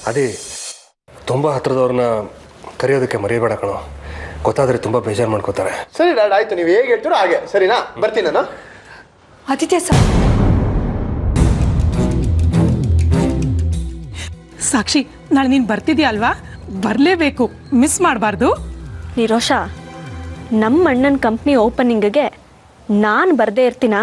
ಅದೇ ತುಂಬ ಹತ್ರದವ್ರನ್ನ ಕರೆಯೋದಕ್ಕೆ ಮರೆಯಬೇಡ ಕಣೋ. ಗೊತ್ತಾದರೆ ತುಂಬ ಬೇಜಾರು ಮಾಡ್ಕೋತಾರೆ. ಸರಿ ಡ್ಯಾಡ್, ಆಯ್ತು, ನೀವು ಹೇಗೆ ಹೇಳ್ತೀರೋ ಹಾಗೆ. ಸರಿನಾ? ಬರ್ತೀನಿ ನಾನು. ಆದಿತ್ಯ ಸಾಕ್ಷಿ, ನಾಳೆ ನೀನು ಬರ್ತಿದ್ಯಾ ಅಲ್ವಾ? ಬರಲೇಬೇಕು, ಮಿಸ್ ಮಾಡಬಾರ್ದು. ನಿರೋಷ, ನಮ್ಮ ಅಣ್ಣನ ಕಂಪ್ನಿ ಓಪನಿಂಗ್ಗೆ ನಾನು ಬರದೇ ಇರ್ತೀನಾ?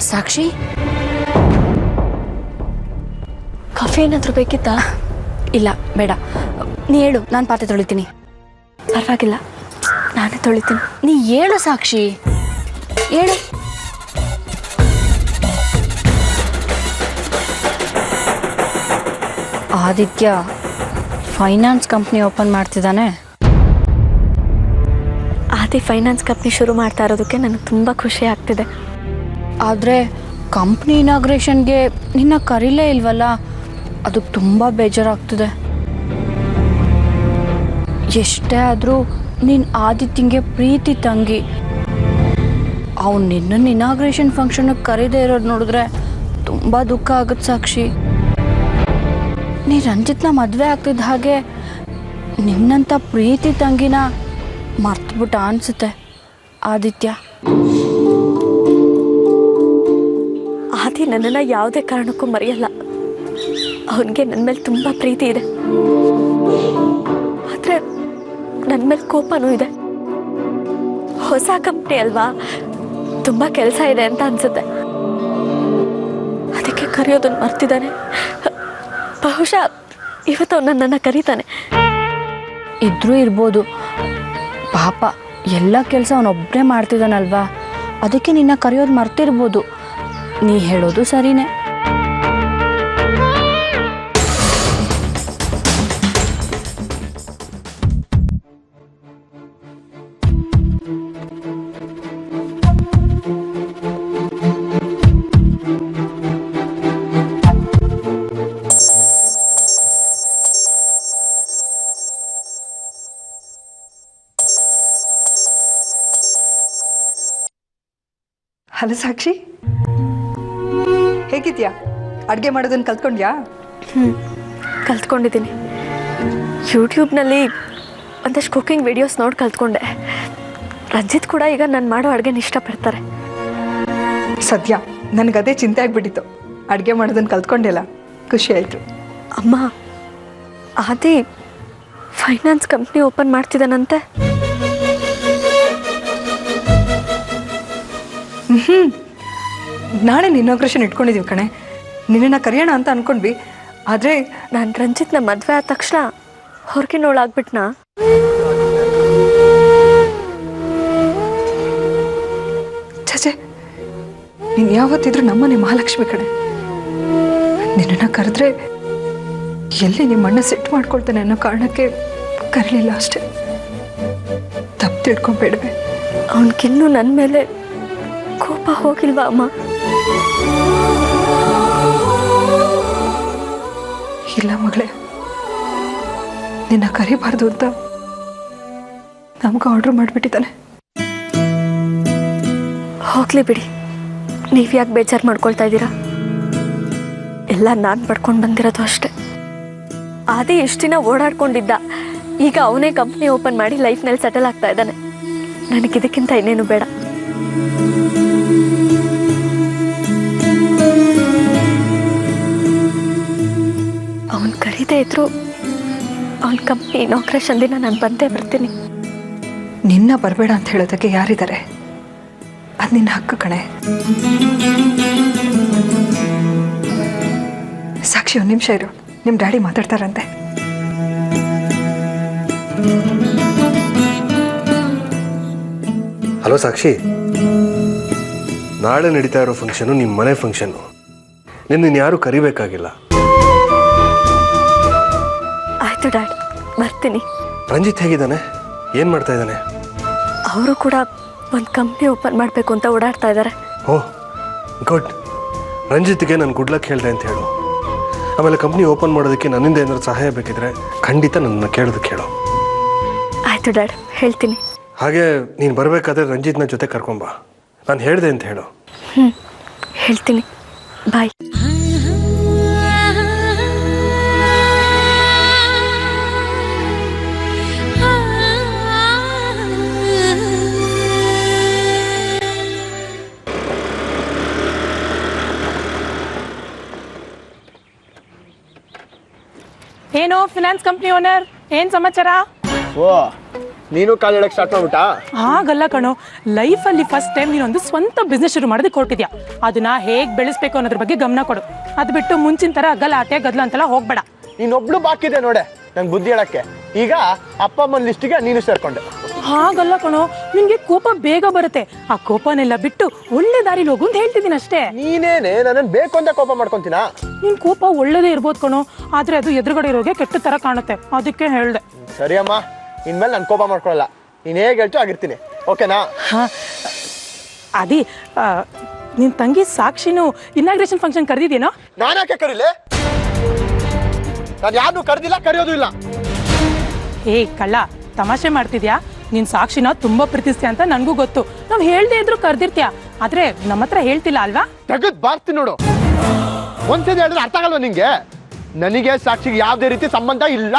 ಸಾಕ್ಷಿ, ಕಾಫಿ ಏನಾದರೂ ಬೇಕಿತ್ತಾ? ಇಲ್ಲ ಬೇಡ, ನೀ ಹೇಳು, ನಾನು ಪಾತ್ರೆ ತೊಳಿತೀನಿ. ಪರವಾಗಿಲ್ಲ, ನಾನೇ ತೊಳಿತೀನಿ. ನೀ ಹೇಳು ಸಾಕ್ಷಿ, ಹೇಳು. ಆದಿತ್ಯ ಫೈನಾನ್ಸ್ ಕಂಪ್ನಿ ಓಪನ್ ಮಾಡ್ತಿದ್ದಾನೆ. ಆದಿ ಫೈನಾನ್ಸ್ ಕಂಪ್ನಿ ಶುರು ಮಾಡ್ತಾ ಇರೋದಕ್ಕೆ ನನಗೆ ತುಂಬ ಖುಷಿ ಆಗ್ತಿದೆ. ಆದರೆ ಕಂಪ್ನಿ ಇನಾಗ್ರೇಷನ್ಗೆ ನಿನ್ನ ಕರೀಲೇ ಇಲ್ವಲ್ಲ, ಅದಕ್ಕೆ ತುಂಬ ಬೇಜಾರಾಗ್ತಿದೆ. ಎಷ್ಟೇ ಆದರೂ ನೀನು ಆದಿತ್ಯಂಗೆ ಪ್ರೀತಿ ತಂಗಿ. ಅವನು ನಿನ್ನನ್ನು ಇನಾಗ್ರೇಷನ್ ಫಂಕ್ಷನ್ಗೆ ಕರೀದೇ ಇರೋದು ನೋಡಿದ್ರೆ ತುಂಬ ದುಃಖ ಆಗುತ್ತೆ ಸಾಕ್ಷಿ. ನೀ ರಂಜಿತ್ನ ಮದುವೆ ಆಗ್ತಿದ್ದ ಹಾಗೆ ನಿನ್ನಂಥ ಪ್ರೀತಿ ತಂಗಿನ ಮರ್ತುಬಿಟ್ಟ ಅನಿಸುತ್ತೆ ಆದಿತ್ಯ. ಆದಿ ನನ್ನನ್ನು ಯಾವುದೇ ಕಾರಣಕ್ಕೂ ಮರೆಯಲ್ಲ. ಅವನಿಗೆ ನನ್ನ ಮೇಲೆ ತುಂಬ ಪ್ರೀತಿ ಇದೆ, ಆದರೆ ನನ್ನ ಮೇಲೆ ಕೋಪನೂ ಇದೆ. ಹೊಸ ಕಂಪ್ನಿ ಅಲ್ವಾ, ತುಂಬ ಕೆಲಸ ಇದೆ ಅಂತ ಅನಿಸುತ್ತೆ. ಅದಕ್ಕೆ ಕರೆಯೋದನ್ನು ಮರ್ತಿದ್ದಾನೆ. ಬಹುಶಃ ಇವತ್ತು ಅವನು ನನ್ನನ್ನು ಕರೀತಾನೆ. ಇದ್ರೂ ಇರ್ಬೋದು, ಪಾಪ ಎಲ್ಲ ಕೆಲಸ ಅವನೊಬ್ಬನೇ ಮಾಡ್ತಿದ್ದಾನಲ್ವಾ, ಅದಕ್ಕೆ ನಿನ್ನ ಕರೆಯೋದು ಮರ್ತಿರ್ಬೋದು. ನೀ ಹೇಳೋದು ಸರಿನೇ. ಹಲೋ ಸಾಕ್ಷಿ, ಹೇಗಿದ್ಯಾ? ಅಡುಗೆ ಮಾಡೋದನ್ನು ಕಲ್ತ್ಕೊಂಡ್ಯಾ? ಕಲ್ತ್ಕೊಂಡಿದ್ದೀನಿ. ಯೂಟ್ಯೂಬ್ನಲ್ಲಿ ಒಂದಷ್ಟು ಕುಕ್ಕಿಂಗ್ ವಿಡಿಯೋಸ್ ನೋಡಿ ಕಲ್ತ್ಕೊಂಡೆ. ರಂಜಿತ್ ಕೂಡ ಈಗ ನಾನು ಮಾಡೋ ಅಡುಗೆನ ಇಷ್ಟಪಡ್ತಾರೆ. ಸದ್ಯ ನನಗದೇ ಚಿಂತೆ ಆಗಿಬಿಟ್ಟಿತ್ತು. ಅಡುಗೆ ಮಾಡೋದನ್ನು ಕಲ್ತ್ಕೊಂಡೆಲ್ಲ, ಖುಷಿ ಆಯಿತು. ಅಮ್ಮ, ಆದಿ ಫೈನಾನ್ಸ್ ಕಂಪ್ನಿ ಓಪನ್ ಮಾಡ್ತಿದ್ದಾನಂತೆ. ನಾಳೆ ಇನಾಗ್ರೇಷನ್ ಇಟ್ಕೊಂಡಿದ್ದೀವಿ ಕಣೆ. ನಿನ್ನನ್ನು ಕರೆಯೋಣ ಅಂತ ಅಂದ್ಕೊಂಡ್ವಿ, ಆದರೆ ನಾನು ರಂಜಿತ್ನ ಮದುವೆ ಆದ ತಕ್ಷಣ ಹೊರಗಿನೋಳಾಗ್ಬಿಟ್ನಾ? ಛೇ, ನೀನು ಯಾವತ್ತಿದ್ರೂ ನಮ್ಮನೆ ಮಹಾಲಕ್ಷ್ಮಿ ಕಣೆ. ನಿನ್ನನ್ನು ಕರೆದ್ರೆ ಎಲ್ಲಿ ನಿಮ್ಮ ಅಣ್ಣ ಸೆಟ್ ಮಾಡ್ಕೊಳ್ತಾನೆ ಅನ್ನೋ ಕಾರಣಕ್ಕೆ ಕರೀಲಿಲ್ಲ ಅಷ್ಟೆ. ತಪ್ಪು ತಿಳ್ಕೊಂಬೇಡವೆ. ಅವನಿಗಿನ್ನೂ ನನ್ನ ಮೇಲೆ ಕೋಪ ಹೋಗಿಲ್ವಾ ಅಮ್ಮ? ಇಲ್ಲ ಮಗಳೇ, ನಿನ್ನ ಕರಿಬಾರ್ದು ಅಂತ ನಮ್ಗೆ ಆರ್ಡರ್ ಮಾಡಿಬಿಟ್ಟಿದ್ದಾನೆ. ಹೋಗ್ಲಿ ಬಿಡಿ, ನೀವ್ಯಾಕೆ ಬೇಜಾರು ಮಾಡ್ಕೊಳ್ತಾ ಇದ್ದೀರಾ? ಎಲ್ಲ ನಾನು ಪಡ್ಕೊಂಡು ಬಂದಿರೋದು ಅಷ್ಟೆ. ಆದಿ ಇಷ್ಟು ದಿನ ಓಡಾಡ್ಕೊಂಡಿದ್ದ, ಈಗ ಅವನೇ ಕಂಪ್ನಿ ಓಪನ್ ಮಾಡಿ ಲೈಫ್ನಲ್ಲಿ ಸೆಟಲ್ ಆಗ್ತಾ ಇದ್ದಾನೆ. ನನಗಿದಕ್ಕಿಂತ ಇನ್ನೇನು ಬೇಡ. ಅವನು ಕರೀದೇ ಇದ್ರು ಅವನ ಕಂಪ್ನಿ ಇನಾಗ್ರೇಷನ್ ದಿನ ನಾನು ಬಂದೇ ಬರ್ತೀನಿ. ನಿನ್ನ ಬರಬೇಡ ಅಂತ ಹೇಳೋದಕ್ಕೆ ಯಾರಿದ್ದಾರೆ? ಅದು ನಿನ್ನ ಹಕ್ಕು ಕಣೆ. ಸಾಕ್ಷಿ, ಒಂದು ನಿಮಿಷ ಇರು, ನಿಮ್ಮ ಡ್ಯಾಡಿ ಮಾತಾಡ್ತಾರಂತೆ. ಹಲೋ ಸಾಕ್ಷಿ, ನಾಳೆ ನಡೀತಾ ಇರೋ ಫಂಕ್ಷನು ನಿಮ್ಮ ಮನೆ ಫಂಕ್ಷನ್ನು. ನಿನ್ನ ಯಾರೂ ಕರಿಬೇಕಾಗಿಲ್ಲ. ಆಯ್ತು ಡ್ಯಾಡ್, ಬರ್ತೀನಿ. ರಂಜಿತ್ ಹೇಗಿದ್ದಾನೆ? ಏನು ಮಾಡ್ತಾ ಇದ್ದಾನೆ? ಅವರು ಕೂಡ ಒಂದು ಕಂಪ್ನಿ ಓಪನ್ ಮಾಡಬೇಕು ಅಂತ ಓಡಾಡ್ತಾ ಇದ್ದಾರೆ. ಓಹ್ ಗುಡ್. ರಂಜಿತ್ಗೆ ನಾನು ಗುಡ್ ಲಕ್ ಹೇಳಿದೆ ಅಂತ ಹೇಳು. ಆಮೇಲೆ ಕಂಪ್ನಿ ಓಪನ್ ಮಾಡೋದಕ್ಕೆ ನನ್ನಿಂದ ಏನಾದ್ರು ಸಹಾಯ ಬೇಕಿದ್ರೆ ಖಂಡಿತ ನನ್ನ ಕೇಳೋದಕ್ಕೆ ಹೇಳು. ಆಯಿತು ಡ್ಯಾಡ್, ಹೇಳ್ತೀನಿ. ಹಾಗೆ ನೀನು ಬರಬೇಕಾದ್ರೆ ರಂಜಿತ್ನ ಜೊತೆ ಕರ್ಕೊಂಬ. ನಾನು ಹೇಳಿದೆ ಅಂತ ಹೇಳು. ಹೇಳ್ತೀನಿ. ಬಾಯ್. ಏನೋ ಫಿನಾನ್ಸ್ ಕಂಪ್ನಿ ಓನರ್, ಏನ್ ಸಮಾಚಾರ? ಓ ನೀನು ಕಾಲ್ ಹೇಳಕ್ ಸ್ಟಾರ್ಟ್ ಮಾಡ್ಬಿಟ್ಟಾ? ಹಾಗಲ್ಲ ಕಣೋ, ಲೈಫಲ್ಲಿ ಫಸ್ಟ್ ಟೈಮ್ ನೀನೊಂದು ಸ್ವಂತ ಬಿಸ್ನೆಸ್ ಶುರು ಮಾಡೋದಕ್ಕೆ ಹೊರಟಿದ್ಯಾ. ಅದನ್ನ ಹೇಗೆ ಬೆಳೆಸ್ಬೇಕು ಅನ್ನೋದ್ರ ಬಗ್ಗೆ ಗಮನ ಕೊಡು. ಅದು ಬಿಟ್ಟು ಮುಂಚಿನ ಥರ ಗಲಾಟೆ ಗದ್ಲು ಅಂತೆಲ್ಲ ಹೋಗ್ಬೇಡ. ನೀನೊಬ್ಳು ಬಾಕಿದೆ ನೋಡೆ ನಂಗೆ ಬುದ್ಧಿ ಹೇಳಕ್ಕೆ. ಈಗ ಅಪ್ಪ ಅಮ್ಮನ ಲಿಸ್ಟಿಗೆ ನೀನು ಸೇರ್ಕೊಂಡೆ. ಹಾಗಲ್ಲ ಕಣೋ, ನಿನ್ಗೆ ಕೋಪ ಬೇಗ ಬರುತ್ತೆ. ಆ ಕೋಪನೆಲ್ಲ ಬಿಟ್ಟು ಒಳ್ಳೆ ದಾರಿಲಿ ಹೋಗು ಅಂತ ಹೇಳ್ತಿದ್ದೀನಿ ಅಷ್ಟೇ. ನೀನೇನೆ ನನ್ನನ್ನು ಬೇಕು ಅಂತ ಕೋಪ ಮಾಡ್ಕೊಂತೀನಾ? ನಿನ್ ಕೋಪ ಒಳ್ಳೇದೇ ಇರ್ಬೋದು ಕಣೋ, ಆದ್ರೆ ಅದು ಎದುರುಗಡೆ ಇರೋಗೆ ಕೆಟ್ಟ ತರ ಕಾಣುತ್ತೆ, ಅದಕ್ಕೆ ಹೇಳ್ದೆ. ಸರಿ ಅಮ್ಮ, ಇನ್ಮೇಲೆ ನಾನು ಕೋಪ ಮಾಡ್ಕೊಳ್ಳಲ್ಲ. ನೀನು ಹೇಗೆ ಹೇಳ್ತು ಆಗಿರ್ತೀನಿ, ಓಕೆನಾ? ಹಾ ಅದಿ, ನಿನ್ ತಂಗಿ ಸಾಕ್ಷಿನೂ ಇನಾಗ್ರೇಷನ್ ಫಂಕ್ಷನ್ ಕರೆದಿದ್ದೀನೋ? ನಾನ್ಯಾಕೆ ಕರೀಲೆ? ನಾನು ಯಾರನ್ನೂ ಕರೆದಿಲ್ಲ, ಕರೆಯೋದು ಇಲ್ಲ. ಏ ಕಳ್ಳ, ತಮಾಷೆ ಮಾಡ್ತಿದ್ಯಾ? ನೀನ್ ಸಾಕ್ಷಿನ ತುಂಬಾ ಪ್ರೀತಿಸ್ತೀಯ ಅಂತ ನನ್ಗೂ ಗೊತ್ತು. ನಾವ್ ಹೇಳ್ದೆ ಇದ್ರು ಕರ್ದಿರ್ತೀಯ, ಆದ್ರೆ ನಮ್ಮ ಹತ್ರ ಹೇಳ್ತಿಲ್ಲ ಅಲ್ವಾ? ತೆಗೆದ್ ಬಾರ್ತೀನಿ ನೋಡು. ಒಂದ್ಸತಿ ಹೇಳಿದ್ರೆ ಅರ್ಥ ಆಗಲ್ವ ನಿಂಗೆ? ನನಗೆ ಸಾಕ್ಷಿಗೆ ಯಾವುದೇ ರೀತಿ ಸಂಬಂಧ ಇಲ್ಲ.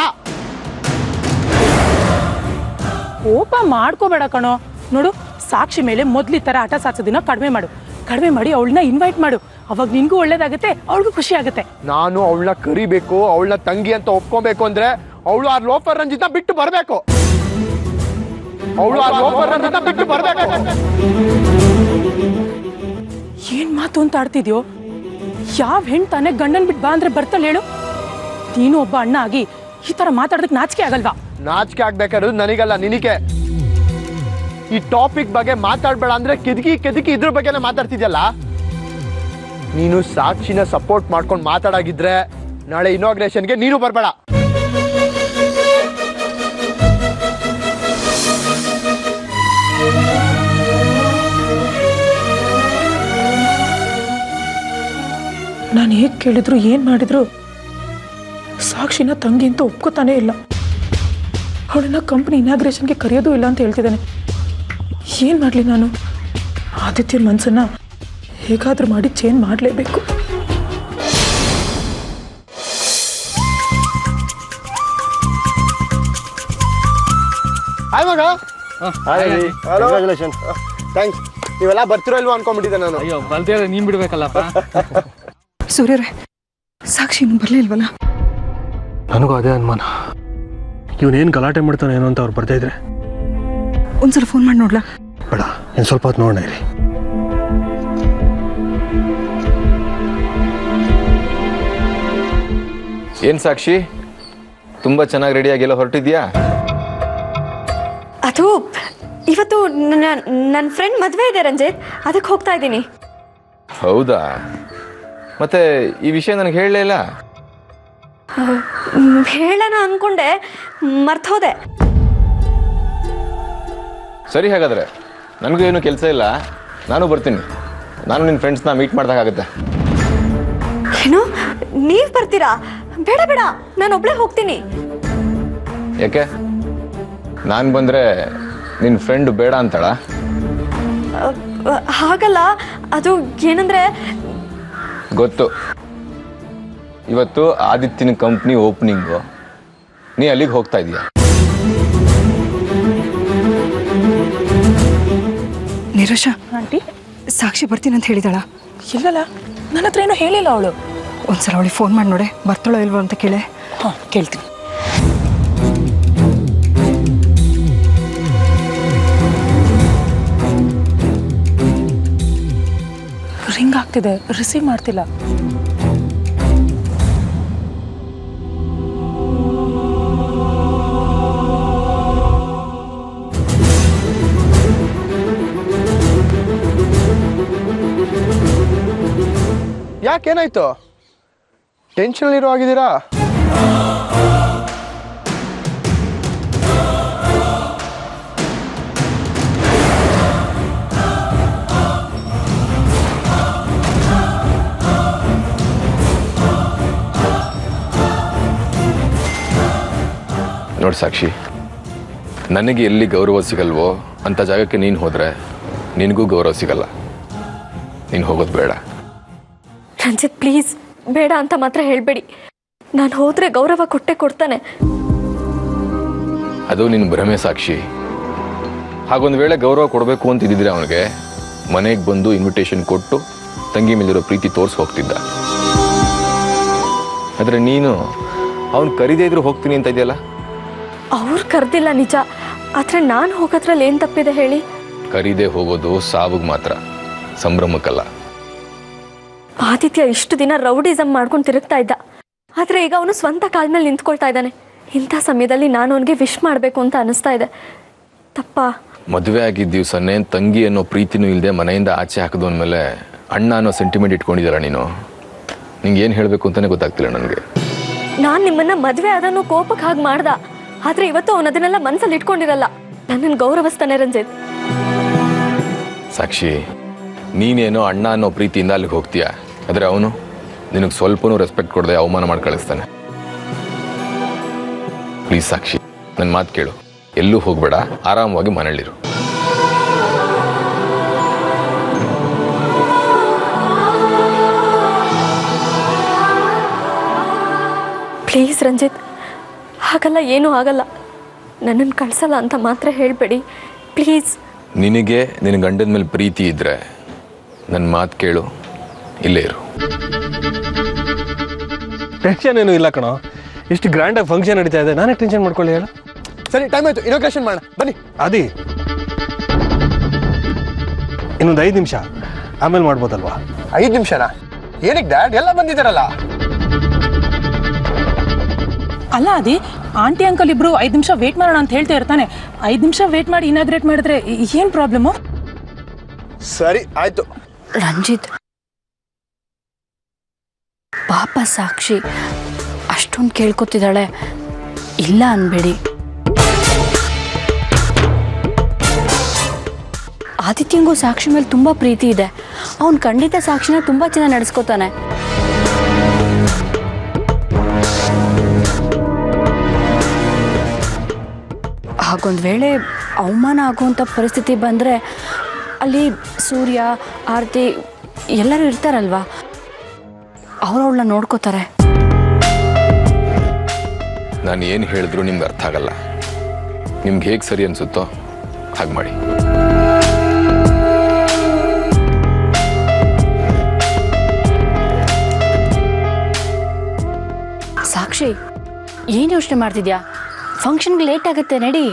ಕೋಪ ಮಾಡ್ಕೋಬೇಡ ಕಣೋ. ನೋಡು, ಸಾಕ್ಷಿ ಮೇಲೆ ಮೊದ್ಲಿ ತರ ಆಟ ಸಾಧಿಸೋದನ್ನ ಕಡಿಮೆ ಮಾಡು. ಕಡಿಮೆ ಮಾಡಿ ಅವಳನ್ನ ಇನ್ವೈಟ್ ಮಾಡು. ಅವಾಗ ನಿನ್ಗೂ ಒಳ್ಳೇದಾಗುತ್ತೆ, ಅವಳಿಗೂ ಖುಷಿ ಆಗುತ್ತೆ. ನಾನು ಅವಳನ್ನ ಕರಿಬೇಕು, ಅವಳನ್ನ ತಂಗಿ ಅಂತ ಒಪ್ಕೋಬೇಕು ಅಂದ್ರೆ ಅವಳು ಆ ಲೋಫರ್ ರಂಜಿತ ಬಿಟ್ಟು ಬರಬೇಕು. ಏನ್ ಮಾತು ಅಂತ ಆಡ್ತಿದ್ಯೋ? ಯಾವ ಹೆಣ್ ತಾನೇ ಗಂಡನ್ ಬಿಟ್ಟು ಬಾ ಅಂದ್ರೆ ಬರ್ತಾಳೆ ಹೇಳು? ನೀನು ಒಬ್ಬ ಅಣ್ಣ ಆಗಿ ಈ ತರ ಮಾತಾಡೋದಕ್ಕೆ ನಾಚಿಕೆ ಆಗಲ್ವಾ? ನಾಚಿಕೆ ಆಗ್ಬೇಕಾದ್ರು ನನಗಲ್ಲ, ನಿನಗೆ. ಈ ಟಾಪಿಕ್ ಬಗ್ಗೆ ಮಾತಾಡ್ಬೇಡ ಅಂದ್ರೆ ಕೆದಕಿ ಇದ್ರ ಬಗ್ಗೆನೇ ಮಾತಾಡ್ತಿದ್ಯಲ್ಲ. ನೀನು ಸಾಕ್ಷಿನ ಸಪೋರ್ಟ್ ಮಾಡ್ಕೊಂಡು ಮಾತಾಡಾಗಿದ್ರೆ ನಾಳೆ ಇನಾಗ್ರೇಷನ್ಗೆ ನೀನು ಬರ್ಬೇಡ. ನಾನು ಹೇಗೆ ಕೇಳಿದ್ರು ಏನ್ ಮಾಡಿದ್ರು ಸಾಕ್ಷಿನ ತಂಗಿ ಅಂತ ಒಪ್ಕೋತಾನೆ ಇಲ್ಲ. ಅವಳನ್ನ ಕಂಪ್ನಿ ಇನಾಗ್ರೇಷನ್ಗೆ ಕರೆಯೋದು ಇಲ್ಲ ಅಂತ ಹೇಳ್ತಿದ್ದಾನೆ. ಏನ್ ಮಾಡ್ಲಿ ನಾನು? ಆದಿತ್ಯನ ಮನ್ಸನ್ನ ಹೇಗಾದ್ರೂ ಮಾಡಿ ಚೇಂಜ್ ಮಾಡಲೇಬೇಕು. ಹಾಯ್ ಮಗ. ಥ್ಯಾಂಕ್ಸ್. ನೀವೆಲ್ಲ ಬರ್ತಿರೋ ಇಲ್ವೋ ಅನ್ಕೊಂಡ್ಬಿಟ್ಟಿದ್ದೆ ನಾನು. ಅಯ್ಯೋ ಬಲ್ದೇ ನೀನ್ ಬಿಡ್ಬೇಕಲ್ಲಪ್ಪ. ಸೂರ್ಯರೇ, ಸಾಕ್ಷಿ ಇನ್ನು ಬರಲೇ ಇಲ್ವಲ್ಲ? ನನಗೂ ಅದೇ ಅನುಮಾನ. ಇವನೇನು ಗಲಾಟೆ ಮಾಡ್ತಾನೆ ಏನೋ ಅಂತ ಅವ್ರು ಬರ್ತಾ ಇದ್ರೆ ಒಂದ್ಸಲ ಫೋನ್ ಮಾಡಿ ನೋಡ್ಲಾ? ಬೇಡ, ಇನ್ನು ಸ್ವಲ್ಪ ಹೊತ್ತು ನೋಡೋಣ ಇರಿ. ಏನು ಸಾಕ್ಷಿ, ತುಂಬ ಚೆನ್ನಾಗಿ ರೆಡಿಯಾಗೆಲ್ಲ ಹೊರಟಿದ್ಯಾ? ಅದು ಇವತ್ತು ನನ್ನ ಫ್ರೆಂಡ್ ಮದುವೆ ಇದೆ ರಂಜಿತ್, ಅದಕ್ಕೆ ಹೋಗ್ತಾ ಇದ್ದೀನಿ. ಹೌದಾ? ಮತ್ತೆ ಈ ವಿಷಯ ನನಗೆ ಹೇಳಲೇ ಇಲ್ಲ. ಹೇಳೋಣ ಅಂದ್ಕೊಂಡೆ, ಮರ್ತೋದೆ. ಸರಿ, ಹಾಗಾದರೆ ನನಗೂ ಏನು ಕೆಲಸ ಇಲ್ಲ, ನಾನು ಬರ್ತೀನಿ. ನಾನು ನಿನ್ನ ಫ್ರೆಂಡ್ಸ್ನ ಮೀಟ್ ಮಾಡ್ದಾಗುತ್ತೆ. ಏನು, ನೀವು ಬರ್ತೀರಾ? ಬೇಡ ಬೇಡ, ನಾನು ಒಬ್ಳೇ ಹೋಗ್ತೀನಿ. ಯಾಕೆ? ನಾನು ಬಂದರೆ ನಿನ್ನ ಫ್ರೆಂಡ್ ಬೇಡ ಅಂತಾಳ? ಹಾಗಲ್ಲ, ಅದು ಏನಂದ್ರೆ ಗೊತ್ತು. ಇವತ್ತು ಆದಿತ್ಯನ ಕಂಪ್ನಿ ಓಪನಿಂಗು, ನೀ ಅಲ್ಲಿಗೆ ಹೋಗ್ತಾ ಇದೀಯ. ನಿರೋಷ, ಆಂಟಿ, ಸಾಕ್ಷಿ ಬರ್ತೀನಿ ಅಂತ ಹೇಳಿದಾಳ? ಇಲ್ಲಲ್ಲ, ನನ್ನ ಹತ್ರ ಏನೋ ಹೇಳಿಲ್ಲ ಅವಳು. ಒಂದ್ಸಲ ಅವಳಿಗೆ ಫೋನ್ ಮಾಡಿ ನೋಡೆ, ಬರ್ತಾಳೋ ಇಲ್ವೋ ಅಂತ ಕೇಳೆ. ಹಾಂ, ಕೇಳ್ತೀನಿ. ರಿಂಗ್ ಆಗ್ತಿದೆ, ರಿಸೀವ್ ಮಾಡ್ತಿಲ್ಲ. ಯಾಕೇನಾಯ್ತು? ಟೆನ್ಷನ್ ಇರೋ ಆಗಿದ್ದೀರಾ? ನೋಡಿ ಸಾಕ್ಷಿ, ನನಗೆ ಎಲ್ಲಿ ಗೌರವ ಸಿಗಲ್ವೋ ಅಂಥ ಜಾಗಕ್ಕೆ ನೀನು ಹೋದರೆ ನಿನಗೂ ಗೌರವ ಸಿಗಲ್ಲ. ನೀನು ಹೋಗೋದು ಬೇಡ. ರಂಜಿತ್ ಪ್ಲೀಸ್ ಬೇಡ ಅಂತ ಮಾತ್ರ ಹೇಳಬೇಡಿ. ನಾನು ಹೋದರೆ ಗೌರವ ಕೊಡ್ತಾನೆ. ಅದು ನಿನ್ನ ಭ್ರಮೆ ಸಾಕ್ಷಿ. ಹಾಗೊಂದು ವೇಳೆ ಗೌರವ ಕೊಡಬೇಕು ಅಂತಿದ್ದಿದ್ರೆ ಅವನಿಗೆ ಮನೆಗೆ ಬಂದು ಇನ್ವಿಟೇಷನ್ ಕೊಟ್ಟು ತಂಗಿ ಮೇಲಿರೋ ಪ್ರೀತಿ ತೋರಿಸಿ ಹೋಗ್ತಿದ್ದ. ಆದರೆ ನೀನು ಅವನು ಕರೀದೇ ಇದ್ರು ಹೋಗ್ತೀನಿ ಅಂತ ಇದೆಯಲ್ಲ. ಅವ್ರು ಕರೆದಿಲ್ಲ ನಿಜ, ಆದರೆ ನಾನು ಹೋಗೋದ್ರಲ್ಲಿ ಏನು ತಪ್ಪಿದೆ ಹೇಳಿ? ಕರೀದೇ ಹೋಗೋದು ಸಾವಿಗೆ ಮಾತ್ರ, ಸಂಭ್ರಮಕ್ಕಲ್ಲ. ಆದಿತ್ಯ ಇಷ್ಟು ದಿನ ರೌಡಿಸಮ್ ಮಾಡ್ಕೊಂಡು ತಿರುಗ್ತಾ ಇದ್ದ, ಆದರೆ ಈಗ ಅವನು ಸ್ವಂತ ಕಾಲ ಮೇಲೆ ನಿಂತ್ಕೊಳ್ತಾ ಇದ್ದಾನೆ. ಇಂಥ ಸಮಯದಲ್ಲಿ ನಾನು ಅವನಿಗೆ ವಿಶ್ ಮಾಡಬೇಕು ಅಂತ ಅನಿಸ್ತಾ ಇದೆ. ತಪ್ಪ? ಮದುವೆ ಆಗಿದ್ದ ದಿವಸನೇ ತಂಗಿ ಅನ್ನೋ ಪ್ರೀತಿನೂ ಇಲ್ಲದೆ ಮನೆಯಿಂದ ಆಚೆ ಹಾಕಿದ ಅಂದಮೇಲೆ ಅಣ್ಣ ಅನ್ನೋ ಸೆಂಟಿಮೆಂಟ್ ಇಟ್ಕೊಂಡಿದ್ದಾರ ನೀನು? ನಿಂಗೆ ಏನು ಹೇಳಬೇಕು ಅಂತಲೇ ಗೊತ್ತಾಗ್ತಿಲ್ಲ ನನಗೆ. ನಾನು ನಿಮ್ಮನ್ನ ಮದುವೆ ಆದನು ಕೋಪಕ್ಕೆ ಹಾಗೆ ಮಾಡ್ದ, ಆದರೆ ಇವತ್ತು ಅವನು ಅದನ್ನೆಲ್ಲ ಮನಸ್ಸಲ್ಲಿ ಇಟ್ಕೊಂಡಿರಲ್ಲ. ನನ್ನನ್ನು ಗೌರವಿಸ್ತಾನೆ ರಂಜಿತ್. ಸಾಕ್ಷಿ, ನೀನೇನೋ ಅಣ್ಣ ಅನ್ನೋ ಪ್ರೀತಿಯಿಂದ ಅಲ್ಲಿಗೆ ಹೋಗ್ತೀಯ, ಆದರೆ ಅವನು ನಿನಗೆ ಸ್ವಲ್ಪನೂ ರೆಸ್ಪೆಕ್ಟ್ ಕೊಡದೆ ಅವಮಾನ ಮಾಡಿ ಕಳಿಸ್ತಾನೆ. ಪ್ಲೀಸ್ ಸಾಕ್ಷಿ, ನನ್ನ ಮಾತು ಕೇಳು. ಎಲ್ಲೂ ಹೋಗಬೇಡ, ಆರಾಮವಾಗಿ ಮನೆಯಲ್ಲಿರು. ಪ್ಲೀಸ್ ರಂಜಿತ್, ಹಾಗಲ್ಲ, ಏನೂ ಆಗಲ್ಲ. ನನ್ನನ್ನು ಕಳ್ಸಲ್ಲ ಅಂತ ಮಾತ್ರ ಹೇಳಬೇಡಿ ಪ್ಲೀಸ್. ನಿನಗೆ ನಿನ್ನ ಗಂಡನ ಮೇಲೆ ಪ್ರೀತಿ ಇದ್ದರೆ ನನ್ನ ಮಾತು ಕೇಳು, ಇಲ್ಲೇ ಇರು. ಟೆನ್ಷನ್ ಏನೂ ಇಲ್ಲ ಕಣೋ. ಇಷ್ಟು ಗ್ರ್ಯಾಂಡಾಗಿ ಫಂಕ್ಷನ್ ನಡೀತಾ ಇದೆ, ನಾನೇ ಟೆನ್ಷನ್ ಮಾಡ್ಕೊಳ್ಳಿ ಹೇಳು. ಸರಿ, ಟೈಮ್ ಆಯ್ತು, ಇನಾಗ್ರೇಷನ್ ಮಾಡೋಣ ಬನ್ನಿ. ಅದಿ ಇನ್ನೊಂದು 5 ನಿಮಿಷ ಆಮೇಲೆ ಮಾಡ್ಬೋದಲ್ವಾ? 5 ನಿಮಿಷನಾ? ಏನಕ್ಕೆ ಡ್ಯಾಡ್, ಎಲ್ಲ ಬಂದಿದ್ದಾರಲ್ಲ. ಅಲ್ಲ ಅದಿ, ಆಂಟಿ ಅಂಕಲ್ ಇಬ್ರು 5 ನಿಮಿಷ ವೇಟ್ ಮಾಡೋಣ ಅಂತ ಹೇಳ್ತಾ ಇರ್ತಾನೆ. 5 ನಿಮಿಷ ವೇಟ್ ಮಾಡಿ ಇನಾಗ್ರೇಟ್ ಮಾಡಿದ್ರೆ ಏನು ಪ್ರಾಬ್ಲಮ್ಮು? ಸರಿ ಆಯ್ತು. ರಂಜಿತ್, ಪಾಪ ಸಾಕ್ಷಿ ಅಷ್ಟೊಂದು ಕೇಳ್ಕೊತಿದ್ದಾಳೆ, ಇಲ್ಲ ಅನ್ಬೇಡಿ. ಆದಿತ್ಯಂಗೂ ಸಾಕ್ಷಿ ಮೇಲೆ ತುಂಬ ಪ್ರೀತಿ ಇದೆ. ಅವನು ಖಂಡಿತ ಸಾಕ್ಷಿನ ತುಂಬ ಚೆನ್ನಾಗಿ ನಡೆಸ್ಕೋತಾನೆ. ಹಾಗೊಂದು ವೇಳೆ ಅವಮಾನ ಆಗುವಂಥ ಪರಿಸ್ಥಿತಿ ಬಂದರೆ ಅಲ್ಲಿ ಸೂರ್ಯ, ಆರತಿ ಎಲ್ಲರೂ ಇರ್ತಾರಲ್ವಾ, ಅವರವಳನ್ನ ನೋಡ್ಕೋತಾರೆ. ನಾನು ಏನು ಹೇಳಿದ್ರು ನಿಮ್ಗೆ ಅರ್ಥ ಆಗಲ್ಲ. ನಿಮ್ಗೆ ಹೇಗೆ ಸರಿ ಅನಿಸುತ್ತೋ ಹಾಗೆ ಮಾಡಿ. ಸಾಕ್ಷಿ, ಏನು ಯೋಚನೆ ಮಾಡ್ತಿದ್ಯಾ? ಫಂಕ್ಷನ್ಗೆ ಲೇಟ್ ಆಗುತ್ತೆ, ನಡಿ.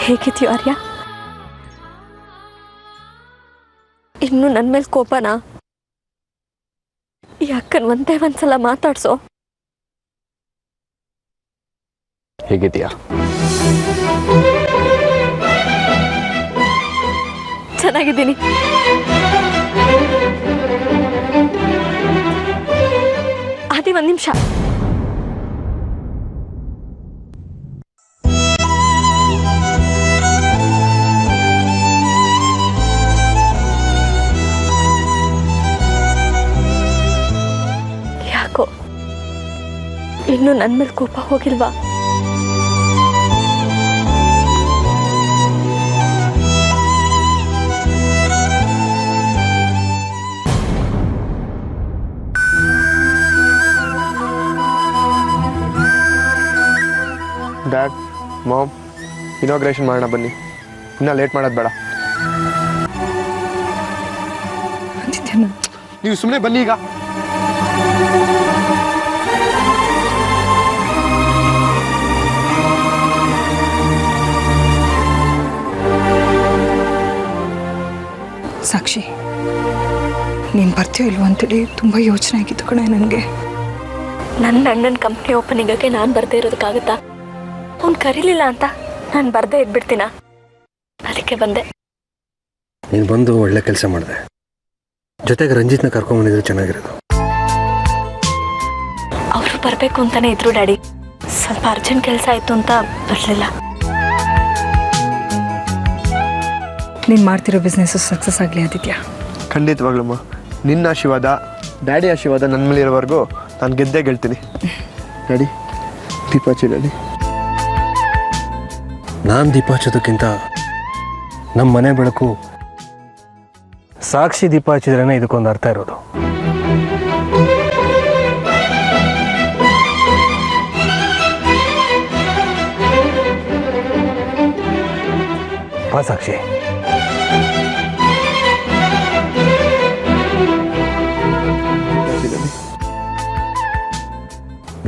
ಹೇಗಿದೆಯೋ ಆರ್ಯ? ಇನ್ನು ನನ್ನ ಮೇಲೆ ಕೋಪನಾ? ಈ ಅಕ್ಕನ ಒಂದ್ಸಲ ಮಾತಾಡ್ಸೋ. ಹೇಗಿದೆಯಾ? ಚೆನ್ನಾಗಿದ್ದೀನಿ. ಆದಿ, 1 ನಿಮಿಷ. ಯಾಕೋ ಇನ್ನು ನನ್ನ ಮೇಲೆ ಕೋಪ ಹೋಗಿಲ್ವಾ? ಮಾಮ್, ಇನಾಗ್ರೇಷನ್ ಮಾಡೋಣ ಬನ್ನಿ, ಇನ್ನೂ ಲೇಟ್ ಮಾಡೋದು ಬೇಡ. ನೀವು ಸುಮ್ಮನೆ ಬನ್ನಿ ಈಗ. ಸಾಕ್ಷಿ, ನೀನು ಬರ್ತೀಯೋ ಇಲ್ವೋ ಅಂತೇಳಿ ತುಂಬ ಯೋಚನೆ ಆಗಿತ್ತು ಕಣೆ ನನಗೆ. ನನ್ನ ಅಣ್ಣನ ಕಂಪ್ನಿ ಓಪನಿಂಗಕ್ಕೆ ನಾನು ಬರದೇ ಇರೋದಕ್ಕಾಗುತ್ತಾ? ಅವ್ನು ಕರೀಲಿಲ್ಲ ಅಂತ ನಾನು ಬರದೇ ಇದ್ಬಿಡ್ತೀನ? ಅದಕ್ಕೆ ಬಂದೆ. ನೀನು ಬಂದು ಒಳ್ಳೆ ಕೆಲಸ ಮಾಡಿದೆ. ಜೊತೆಗೆ ರಂಜಿತ್ನ ಕರ್ಕೊಂಬಂದಿದ್ರೆ ಚೆನ್ನಾಗಿರೋದು. ಅವರು ಬರಬೇಕು ಅಂತಾನೆ ಇದ್ರು ಡ್ಯಾಡಿ. ಸ್ವಲ್ಪ ಅರ್ಜೆಂಟ್ ಕೆಲಸ ಆಯಿತು ಅಂತ ಬರಲಿಲ್ಲ. ನೀನು ಮಾಡ್ತಿರೋ ಬಿಸ್ನೆಸ್ಸು ಸಕ್ಸಸ್ ಆಗಲಿ ಆದಿತ್ಯ. ಖಂಡಿತವಾಗ್ಲಮ್ಮ, ನಿನ್ನ ಆಶೀರ್ವಾದ, ಡ್ಯಾಡಿ ಆಶೀರ್ವಾದ ನನ್ನ ಮೇಲೆ ಇರೋವರೆಗೂ ನಾನು ಗೆದ್ದೇ ಗೆಲ್ತೀನಿ. ಡ್ಯಾಡಿ, ದೀಪ ಹಚ್ಚಿ ಡ್ಯಾಡಿ. ನಾನು ದೀಪ ಹಚ್ಚೋದಕ್ಕಿಂತ ನಮ್ಮ ಮನೆ ಬೆಳಕು ಸಾಕ್ಷಿ ದೀಪ ಹಚ್ಚಿದ್ರೇ ಇದಕ್ಕೊಂದು ಅರ್ಥ ಇರೋದು. ಬಾ ಸಾಕ್ಷಿ.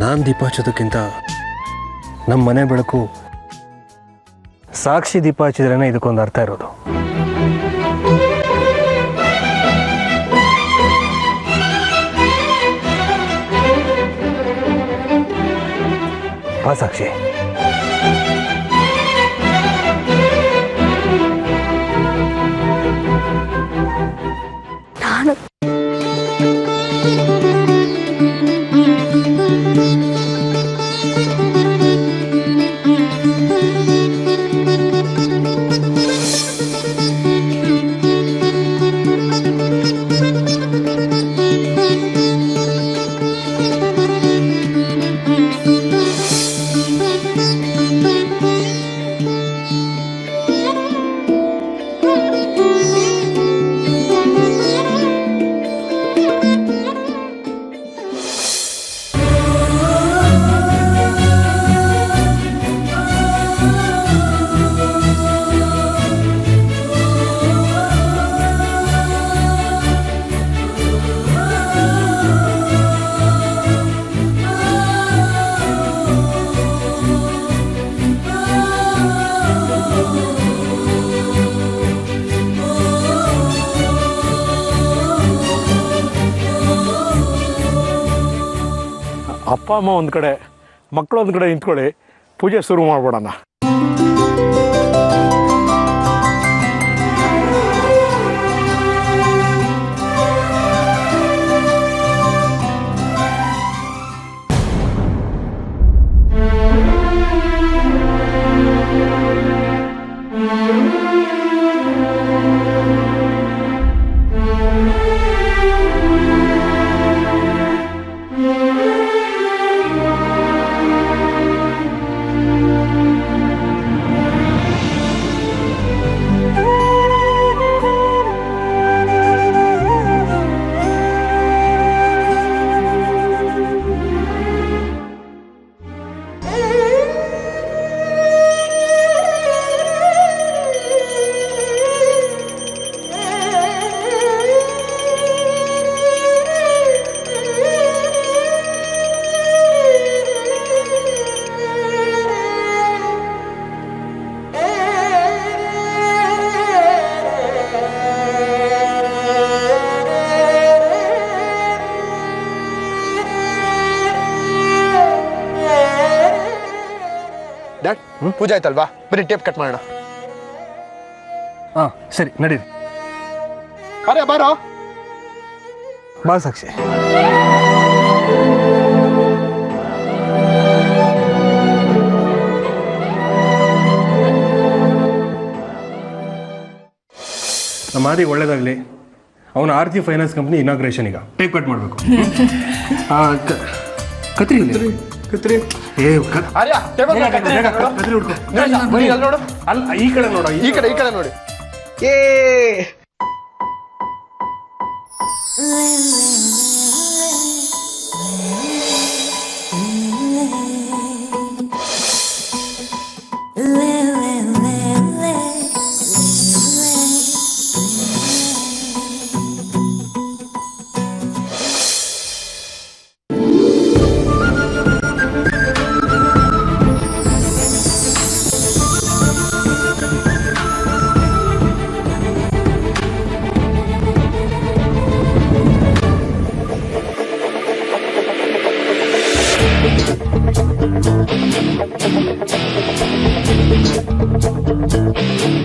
ನಾನು ದೀಪ ಹಚ್ಚೋದಕ್ಕಿಂತ ನಮ್ಮ ಮನೆ ಬೆಳಕು ಸಾಕ್ಷಿ ದೀಪ ಹಚ್ಚಿದ್ರೇ ಇದಕ್ಕೊಂದು ಅರ್ಥ ಇರೋದು. ಬಾ ಸಾಕ್ಷಿ. ನಾನು ಅಪ್ಪ ಅಮ್ಮ ಒಂದು ಕಡೆ, ಮಕ್ಕಳು ಒಂದು ಕಡೆ ನಿಂತ್ಕೊಳ್ಳಿ, ಪೂಜೆ ಶುರು ಮಾಡ್ಬಿಡೋಣ. ಡ್ಯಾಡ್, ಪೂಜೆ ಆಯ್ತಲ್ವಾ? ಬರೀ ಟೇಪ್ ಕಟ್ ಮಾಡೋಣ. ಹಾಂ ಸರಿ, ನಡೀರಿ. ಅರೆ ಬಾರೋ. ಬಾ ಸಾಕ್ಷಿ. ನಮ್ಮ ಆದಿಗೆ ಒಳ್ಳೇದಾಗಲಿ. ಅವನ ಆರ್ತಿ ಫೈನಾನ್ಸ್ ಕಂಪ್ನಿ ಇನಾಗ್ರೇಷನ್ ಈಗ ಟೇಪ್ ಕಟ್ ಮಾಡಬೇಕು. ಕತ್ರಿ ಕತ್ರಿ. ಆರ್ಯ, ಟೇಬಲ್ ಮೇಲೆ ಕತ್ರಿ ನೋಡು. ಕತ್ರಿ ಹುಡ್ಕೊ. ಬನ್ನಿ, ಅಲ್ಲಿ ನೋಡು. ಅಲ್ಲ, ಈ ಕಡೆ ನೋಡ. ಈ ಕಡೆ ನೋಡಿ. ಏ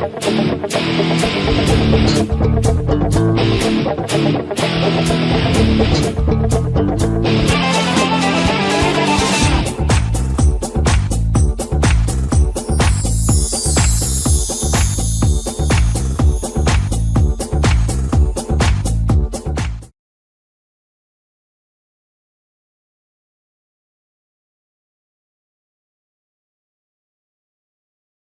ಹೋಗ್ತೀನಿ